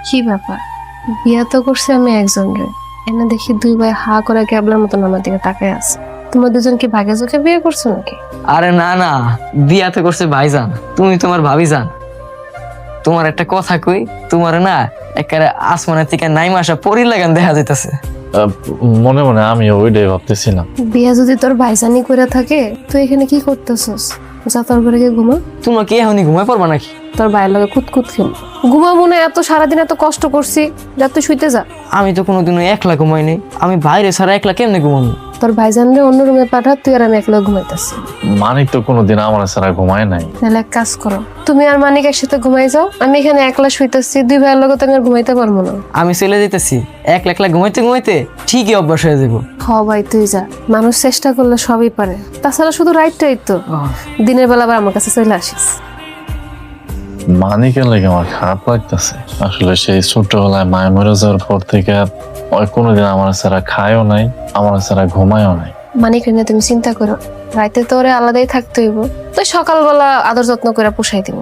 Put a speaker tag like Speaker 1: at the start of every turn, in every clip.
Speaker 1: কি ব্যাপার, বিয়া তো করছে আমি একজন রে, এনে দেখি দুই ভাই হা করে ক্যাবলার মতন আমার দিকে তাকায় আছে। তোমরা দুজন কি ভাগে চোখে বিয়ে করছো নাকি?
Speaker 2: আরে না না, বিয়াতে করছে ভাইজান, তুমি তোমার ভাবি জান। তোমার একটা কথা কই, তোমার না একেবারে আসমানের থেকে নাইমা আসা পরীর লাগান দেখা যাইতেছে।
Speaker 3: মনে মনে আমি ওইটাই ভাবতেছিলাম।
Speaker 1: বিয়া যদি তোর ভাইজানি করে থাকে তুই এখানে কি করতেছস? যা তোর ঘরে গিয়ে ঘুমা।
Speaker 2: তোমরা কি এখনই ঘুমায় পড়বা নাকি?
Speaker 1: তোর ভাইয়ের লগে কুতকুত খেল ঘুমা, মনে হয় এত সারাদিন এত কষ্ট করছি, যা তুই শুইতে যা।
Speaker 2: আমি তো কোনোদিনও একলা ঘুমাইনি, আমি বাইরে ছাড়া একলা কেমনে ঘুমাবো?
Speaker 1: তোর ভাইজান রে অন্য রুমে পাঠা, তুই আর আমি একলা ঘুমাইতেছি।
Speaker 3: মানিক তো কোনোদিন আমার ছাড়া ঘুমায় নাই।
Speaker 1: তাহলে এক কাজ করো, তুমি আর মানিক একসাথে ঘুমাই যাও, আমি এখানে একলা শুইতেছি, দুই ভাইয়ের লগে তো আমি আর ঘুমাইতে পারবো না।
Speaker 2: আমি চলে যেতেছি, একলা একলা ঘুমাইতে ঘুমাইতে ঠিকই অভ্যাস হয়ে যাবো।
Speaker 1: হ ভাই তুই যা, মানুষ চেষ্টা করলে সবই পারে। তাছাড়া শুধু রাইটটাই তো, দিনের বেলা আবার আমার কাছে চলে আসিস।
Speaker 3: মানিকের লেগে আমার খারাপ লাগতেছে। আসলে সেই ছোটবেলায় মায়ের মরে যাওয়ার পর থেকে ওই কোনোদিন আমার ছাড়া খায়ও নাই, আমার ছাড়া ঘুমায়ও নাই।
Speaker 1: মানিক নিয়ে তুমি চিন্তা করো, রাইতে তো ওরে আলাদাই থাকতে হইব, তো সকালবেলা আদর যত্ন করে পোষাই দিব।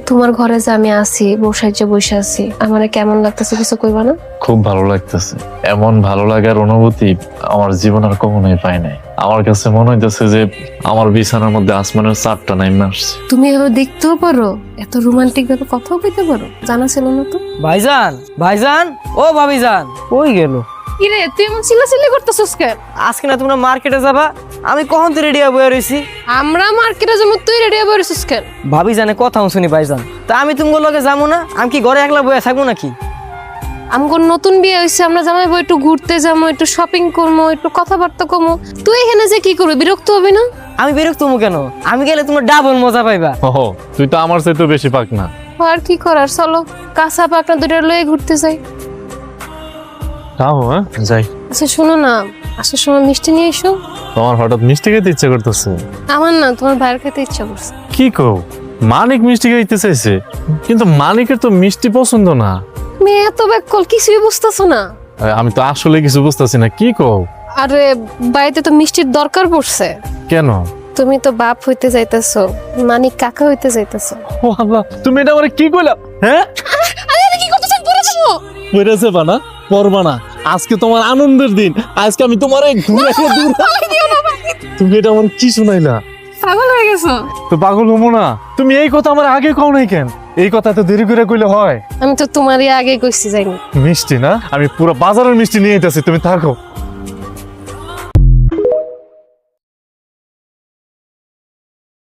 Speaker 1: তোমার ঘরে যে আমি আছি, বসাই যে বসে আছি, আমার কেমন লাগতেছে কিছু কইবা না?
Speaker 3: খুব ভালো লাগতেছে। এমন ভালো লাগার অনুভূতি আমার জীবন আর কখনোই পাই নাই। আমার কাছে মনে হইতেছে যে আমার বিছানার মধ্যে আসমানের চারটা নাইমে আসছে।
Speaker 1: তুমি এভাবে দেখতেও পারো, এত রোমান্টিক ভাবে কথাও কইতে পারো, জানা ছিল না তো।
Speaker 2: ভাইজান, ভাইজান, ও ভাবিজান, কই গেল?
Speaker 1: কিরে তুই এমন চিল্লাচিল্লি করতেছস কেন?
Speaker 2: আজকে না তোমরা মার্কেটে যাবা, আমি কখন তো রেডি হয়ে বয়ে রইছি।
Speaker 1: আমরা মার্কেটে যাবো, তুই রেডি হয়ে বসছিস কেন?
Speaker 2: ভাবি জানে কথা শুনি ভাইজান, তা আমি তোমার লগে যাবো না? আমি কি ঘরে একলা বয়ে থাকবো নাকি?
Speaker 1: আমগো নতুন বিয়ে হইছে, আমরা জামাইবো, একটু ঘুরতে যাবো, একটু শপিং করবো, একটু কথাবার্তা কমো। তুই এখানে যে কি করবি, বিরক্ত হবি না?
Speaker 2: আমি বিরক্ত হবো কেন? আমি গেলে তোমার ডাবল মজা পাইবা।
Speaker 3: ও তুই তো আমার চাইতে বেশি পাক না।
Speaker 1: আর কি করার, চলো কাঁচা পাকনা দুটো লয়ে ঘুরতে যাই।
Speaker 3: যাও, হ্যাঁ যাই।
Speaker 1: আচ্ছা শোনো না, আসার সময় মিষ্টি নিয়ে এসো।
Speaker 3: তোমার হঠাৎ মিষ্টি খেতে ইচ্ছে করতেছে?
Speaker 1: আমার না, তোমার ভাইয়ের খেতে ইচ্ছা করছে।
Speaker 3: কি কও, মানিক মিষ্টি খাইতে চাইছে, কিন্তু মানিকের তো মিষ্টি পছন্দ না।
Speaker 1: মেয়ে এত ব্যাককল, কিছুই বুঝতেছো না।
Speaker 3: আমি তো আসলে কিছু বুঝতেছি না, কি কও?
Speaker 1: আরে বাড়িতে তো মিষ্টির দরকার পড়ছে।
Speaker 3: কেন?
Speaker 1: তুমি তো বাপ হইতে যাইতেছো, মানিক কাকা হইতে যাইতেছো।
Speaker 3: ও আল্লাহ, তুমি এটা আমারে কি কইলা? হ্যাঁ
Speaker 1: আরে আমি কি করতেছেন পড়েছো?
Speaker 3: পড়েছে বানা পড়বা না, আজকে তোমার আনন্দের দিন, আজকে আমি তোমারে ঘুরে দূর। তুমি এটা আমার কি শুনাইলা?
Speaker 1: পাগল হয়ে গেছো?
Speaker 3: তো পাগল হবো না? তুমি এই কথা আমার আগে কও নাই কেন? এই কথা তো দেরি করে কইলে হয়।
Speaker 1: আমি তো তোমারই আগে কইছি, যাইনি।
Speaker 3: মিষ্টি না, আমি পুরো বাজারের মিষ্টি নিয়ে আইতাছি, তুমি থাকো।